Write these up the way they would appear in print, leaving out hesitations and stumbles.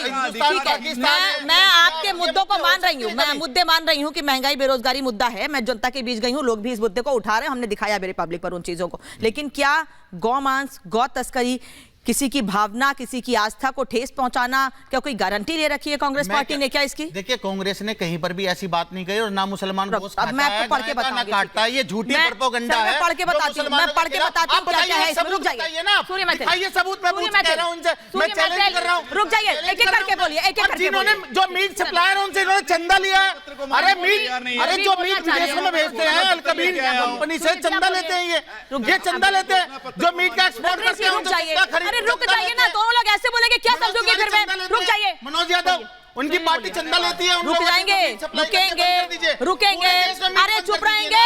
मैं आपके मुद्दों को मान रही हूँ, मैं मुद्दे मान रही हूँ कि महंगाई बेरोजगारी मुद्दा है, मैं जनता के बीच गई हूँ, लोग भी इस मुद्दे को उठा रहे हैं, हमने दिखाया मेरे पब्लिक पर उन चीजों को। लेकिन क्या गौमांस, गौ तस्करी, किसी की भावना, किसी की आस्था को ठेस पहुंचाना, क्या कोई गारंटी ले रखी है कांग्रेस पार्टी ने क्या इसकी? देखिए, कांग्रेस ने कहीं पर भी ऐसी बात नहीं कही और ना मुसलमान अब मैं आपको पढ़ के बताऊंगा, ये झूठी प्रोपेगेंडा है। मैं पढ़ के बताती हूं, मैं पढ़ के बताती हूं क्या क्या है इसमें। रुक जाइए ना, दिखाइए सबूत। मैं पूछ कह रहा हूं उनसे, मैं चैलेंज कर रहा हूं। रुक जाइए, एक एक करके बोलिए, एक एक करके बोलिए। जो मीट सप्लायर उनसे इन्होंने चंदा लिया है। अरे जो मीट विदेशों में भेजते हैं अलकबीर कंपनी से चंदा लेते हैं, ये चंदा लेते हैं जो मीट का एक्सपोर्ट करते हैं। अरे रुक जाइए ना, दोनों लोग ऐसे बोलेंगे क्या समझोगे फिर मैं? रुक जाइए। मनोज यादव, उनकी पार्टी चंदा लेती है। रुक जाएंगे, रुकेंगे, अरे चुप रहेंगे,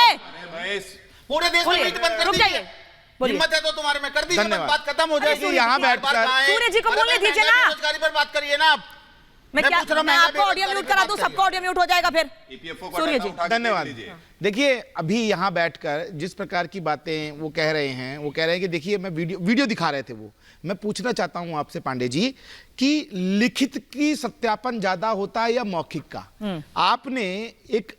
पूरे देश में मीट बंद कर रुक जाइए। हिम्मत है तो तुम्हारे में कर दीजिए, बात खत्म हो जाएगी। यहाँ बैठकर सूर्य जी को बोलने दीजिए ना, बेरोजगारी पर बात करिए ना आप। मैं आपको ऑडियो म्यूट करा दूं, सबको ऑडियो म्यूट हो जाएगा फिर। सूर्य जी धन्यवाद। देखिए, अभी यहाँ बैठकर जिस प्रकार की बातें वो कह रहे हैं, वो कह रहे हैं कि देखिए, मैं वीडियो दिखा रहे थे वो। मैं पूछना चाहता हूं आपसे पांडे जी कि लिखित की सत्यापन ज्यादा होता है या मौखिक का? आपने एक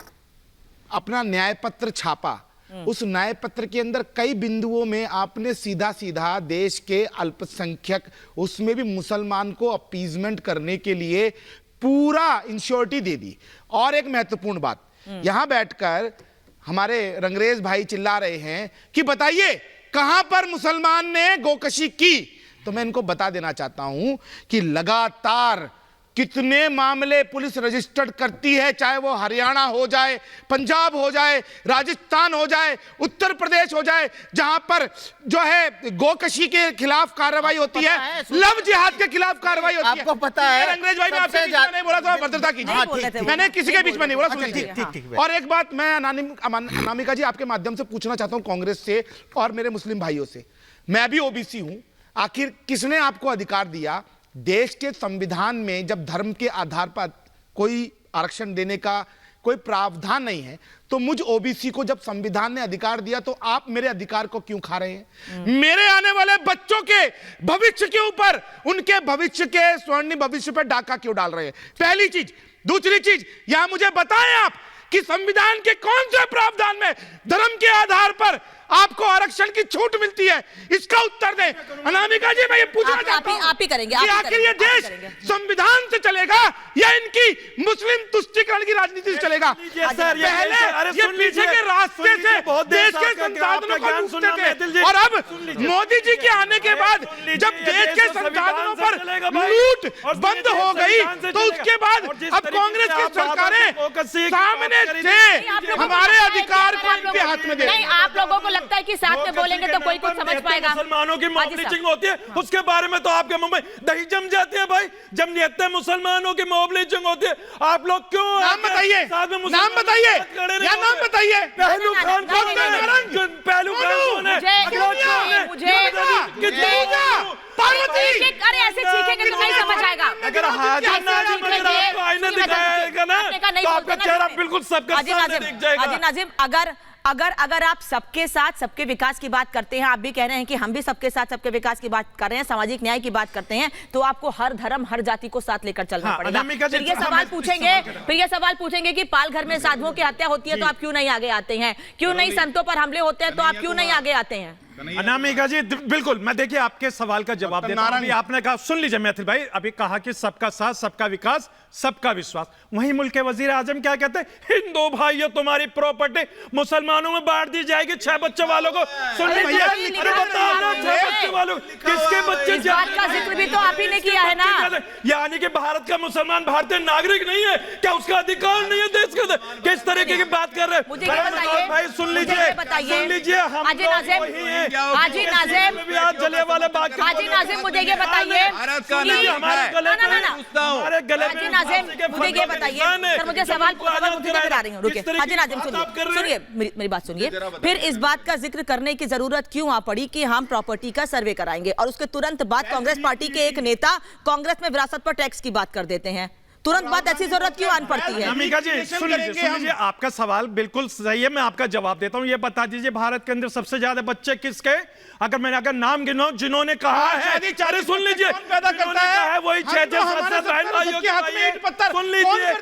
अपना न्याय पत्र छापा, उस न्याय पत्र के अंदर कई बिंदुओं में आपने सीधा सीधा देश के अल्पसंख्यक, उसमें भी मुसलमान को अपीजमेंट करने के लिए पूरा इंश्योरिटी दे दी। और एक महत्वपूर्ण बात, यहां बैठकर हमारे रंगरेज भाई चिल्ला रहे हैं कि बताइए कहां पर मुसलमान ने गोकशी की। तो मैं इनको बता देना चाहता हूं कि लगातार कितने मामले पुलिस रजिस्टर्ड करती है, चाहे वो हरियाणा हो जाए, पंजाब हो जाए, राजस्थान हो जाए, उत्तर प्रदेश हो जाए, जहां पर जो है गोकशी के खिलाफ कार्रवाई होती है, लव जिहाद के खिलाफ कार्रवाई होती है। आपको पता है अंग्रेज भाई, मैं आपके बीच में नहीं बोला, तो भद्रता कीजिए, मैंने किसी के बीच में नहीं बोला। और एक बात मैं अनामिका जी आपके माध्यम से पूछना चाहता हूं कांग्रेस से और मेरे मुस्लिम भाइयों से। मैं भी ओबीसी हूं, आखिर किसने आपको अधिकार दिया? देश के संविधान में जब धर्म के आधार पर कोई आरक्षण देने का कोई प्रावधान नहीं है, तो मुझ ओबीसी को जब संविधान ने अधिकार दिया तो आप मेरे अधिकार को क्यों खा रहे हैं? मेरे आने वाले बच्चों के भविष्य के ऊपर, उनके भविष्य के स्वर्णिम भविष्य पर डाका क्यों डाल रहे हैं? पहली चीज। दूसरी चीज, यहां मुझे बताएं आप कि संविधान के कौन से प्रावधान में धर्म के आधार पर आपको आरक्षण की छूट मिलती है? इसका उत्तर दें। अनामिका जी, मैं ये पूछना चाहता हूं, आप ही करेंगे कि आखिर ये देश संविधान से चलेगा या इनकी मुस्लिम तुष्टीकरण की राजनीति से चलेगा? पहले ये पीछे के रास्ते से देश के संसाधनों को लूटते थे, और अब मोदी जी के आने के बाद जब देश के संसाधनों पर लूट बंद हो गई, तो उसके बाद अब कांग्रेस की सरकारें सामने से हमारे अधिकार को इनके हाथ में दे रही हैं। आप लोगों को लगता है कि साथ में बोलेंगे तो कोई कुछ समझ पाएगा? मुसलमानों की मॉब लिंचिंग होती है, उसके बारे में तो आपके मुंह में दही जम जाती है भाई। जब निहत्ते मुसलमानों की मॉब लिंचिंग होती है, आप लोग क्यों? नाम बताइए, नाम बताइए, या नाम बताइए। पहलू खान कौन है? पहलू खान कौन है? अरे ऐसे चीखेंगे तो नहीं समझ आएगा। अगर हाजिर नाजिम अगर आपको आईना दिखाएगा ना, तो आपका चेहरा बिल्कुल सबका सामने दिख जाएगा। हाजी नाजिम, अगर आप सबके साथ सबके विकास की बात करते हैं, आप भी कह रहे हैं कि हम भी सबके साथ सबके विकास की बात कर रहे हैं, सामाजिक न्याय की बात करते हैं, तो आपको हर धर्म हर जाति को साथ लेकर चलना पड़ेगा। फिर ये सवाल पूछेंगे कि पाल घर में साधुओं की हत्या होती है तो आप क्यों नहीं आगे आते हैं? क्यों नहीं संतों पर हमले होते हैं तो आप क्यों नहीं आगे आते हैं? अनामिका जी, बिल्कुल मैं देखिए आपके सवाल का जवाब देता हूं। आपने कहा, सुन लीजिए मैथिल भाई, अभी कहा कि सबका साथ सबका विकास सबका विश्वास। वहीं मुल्क के वजीर आजम क्या कहते हैं? हिंदू भाइयों तुम्हारी प्रॉपर्टी मुसलमानों में बांट दी जाएगी 6 बच्चों वालों को। सुन लीजिए, 6 बच्चों वालों, किसके बच्चे? का जिक्र भी तो आप ही ने किया है ना। यानी कि भारत का मुसलमान भारतीय नागरिक नहीं है क्या? उसका अधिकार नहीं है देश के अंदर? किस तरीके की बात कर रहे हैं? मुझे बताइए भाई, सुन लीजिए, सुन लीजिए, हम हाजी नाजिम, हाजी नाजिम, मुझे ये बताइए, हमारे गले मुझे ये बताइए सर, मुझे सवाल बता रही हूँ, रुकिए हाजी नाजिम, सुनिए मेरी बात सुनिए। फिर इस बात का जिक्र करने की जरूरत क्यों आ पड़ी कि हम प्रॉपर्टी का सर्वे कराएंगे, और उसके तुरंत बाद कांग्रेस पार्टी के एक नेता कांग्रेस में विरासत पर टैक्स की बात कर देते हैं? तुरंत बात ऐसी जरूरत क्यों आन पड़ती है? अनामिका जी सुन लीजिए, आपका सवाल बिल्कुल सही है, मैं आपका जवाब देता हूं। ये बता दीजिए भारत के अंदर सबसे ज्यादा बच्चे किसके, अगर नाम गिनो जिन्होंने कहा है, अरे सुन लीजिए, पैदा करता है वही 6-7 बहन भाइयों के हाथ में ईंट पत्थर, सुन लीजिए,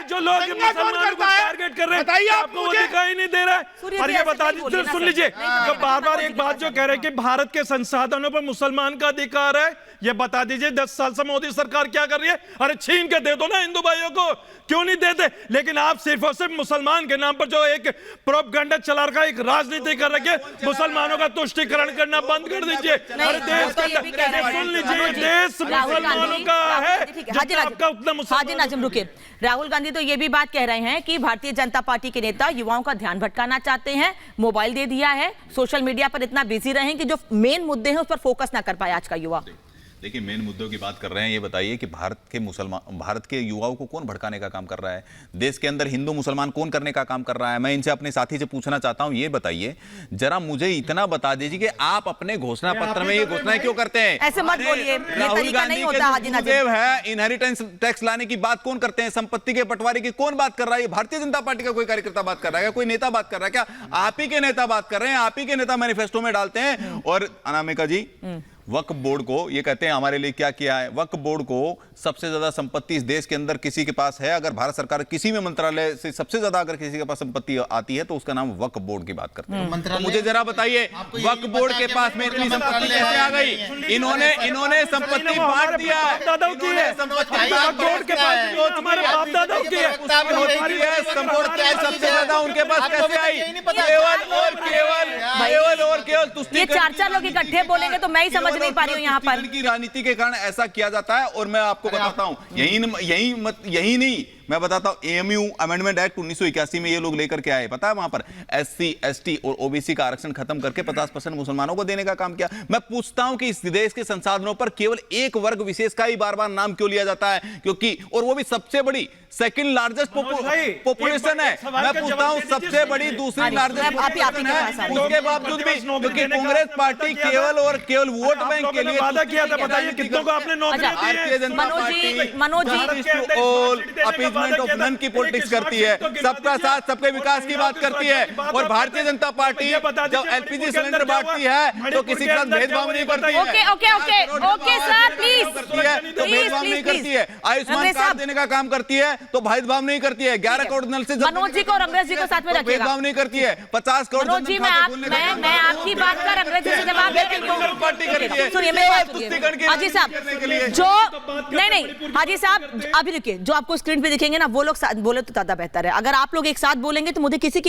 जो लोग मुसलमानों को टारगेट कर रहे हैं आपको वो दिखाई नहीं दे रहा है। और ये बता दीजिए, सुन लीजिए, तो बार-बार एक बात जो कह रहे हैं कि भारत के संसाधनों पर मुसलमान का अधिकार है, ये बता दीजिए 10 साल से मोदी सरकार क्या कर रही है? अरे छीन के दे दो ना हिंदू भाइयों को, क्यों नहीं देते? लेकिन आप सिर्फ और सिर्फ मुसलमान के नाम पर जो एक प्रोपगेंडा चला रखा है, एक राजनीति कर रखी है, मुसलमानों का तुष्टीकरण करना बंद कर दीजिए। अरे देश का सुन लीजिए, देश मुसलमानों का है, आपका उतना हाजी नाजिम रुके। राहुल गांधी तो ये भी बात कह रहे हैं कि भारतीय जनता पार्टी के नेता युवाओं का ध्यान भटकाना चाहते हैं, मोबाइल दे दिया है, सोशल मीडिया पर इतना बिजी रहे कि जो मेन मुद्दे हैं उस पर फोकस ना कर पाए आज का युवा। देखिए मेन मुद्दों की बात कर रहे हैं, ये बताइए कि भारत के युवाओं को कौन भड़काने का काम कर रहा है? देश के अंदर हिंदू मुसलमान कौन करने का काम कर रहा है? मैं इनसे अपने साथी से पूछना चाहता हूं, ये बताइए जरा, मुझे इतना बता दीजिए कि आप अपने घोषणा पत्र में ये घोषणाएं क्यों करते हैं? ऐसे मत बोलिए, राहुल गांधी के गुरुदेव है, इनहेरिटेंस टैक्स लाने की बात कौन करते हैं? संपत्ति के बंटवारे की कौन बात कर रहा है? भारतीय जनता पार्टी का कोई कार्यकर्ता बात कर रहा है? कोई नेता बात कर रहा है क्या? आप ही के नेता बात कर रहे हैं, आप ही के नेता मैनिफेस्टो में डालते हैं। और अनामिका जी, वक्फ बोर्ड को ये कहते हैं हमारे लिए क्या किया है? वक्फ बोर्ड को सबसे ज्यादा संपत्ति इस देश के अंदर किसी के पास है, अगर भारत सरकार किसी में मंत्रालय से सबसे ज्यादा अगर किसी के पास संपत्ति आती है तो उसका नाम वक्फ बोर्ड की बात करते हैं। तो मुझे जरा बताइए, वक्फ बोर्ड के पास में इतनी संपत्ति कैसे आ गई? इन्होंने संपत्ति बांट दिया है, सबसे ज्यादा उनके पास कैसे आई? केवल ये 4 लोग इकट्ठे बोलेंगे तो मैं ही समझ नहीं पा रही हूँ यहाँ पर। की राजनीति के कारण ऐसा किया जाता है। और मैं आपको बताता हूँ, यही नहीं, मैं बताता हूं, एएमयू अमेंडमेंट एक्ट 1981 में ये लोग लेकर के आए, पता है? वहां पर एससी, एसटी और ओबीसी का आरक्षण खत्म करके 50% मुसलमानों को देने का काम किया। मैं पूछता हूं कि इस देश के संसाधनों पर केवल एक वर्ग विशेष का ही बार-बार नाम क्यों लिया जाता है? क्योंकि और वो भी सबसे बड़ी, सेकंड लार्जेस्ट पॉपुलेशन है। मैं पूछता हूं, सबसे बड़ी दूसरी लार्जेस्ट पॉपुलेशन है, उसके बावजूद भी क्योंकि कांग्रेस पार्टी केवल और केवल वोट बैंक के लिए वादा किया था, बताइए कितनों को आपने नौकरी दी है? Bharatiya Janata party of none की पॉलिटिक्स करती है, सबका साथ सबके विकास की बात करती है। और भारतीय जनता पार्टी जब एलपीजी सिलेंडर बांटती है तो किसी के साथ भेदभाव नहीं करती है। ओके सर, प्लीज, तो भेदभाव नहीं करती है। आयुष्मान कार्ड देने का काम करती है तो भेदभाव नहीं करती है। 11 करोड़ नल से मनोज जी को और अंग्रेज जी को साथ में रखिएगा, भेदभाव नहीं करती है। 50 करोड़ मनोज जी, मैं आपकी बात कर अंग्रेजी से जवाब पार्टी करती है। सुनिए मेरी बात सुनिए हाजी साहब, जो नहीं हाजी साहब अभी रुकिए, जो आपको स्क्रीन पे दिखेंगे ना वो लोग बोले तो ज्यादा बेहतर है। अगर आप लोग एक साथ बोलेंगे तो मुझे किसी की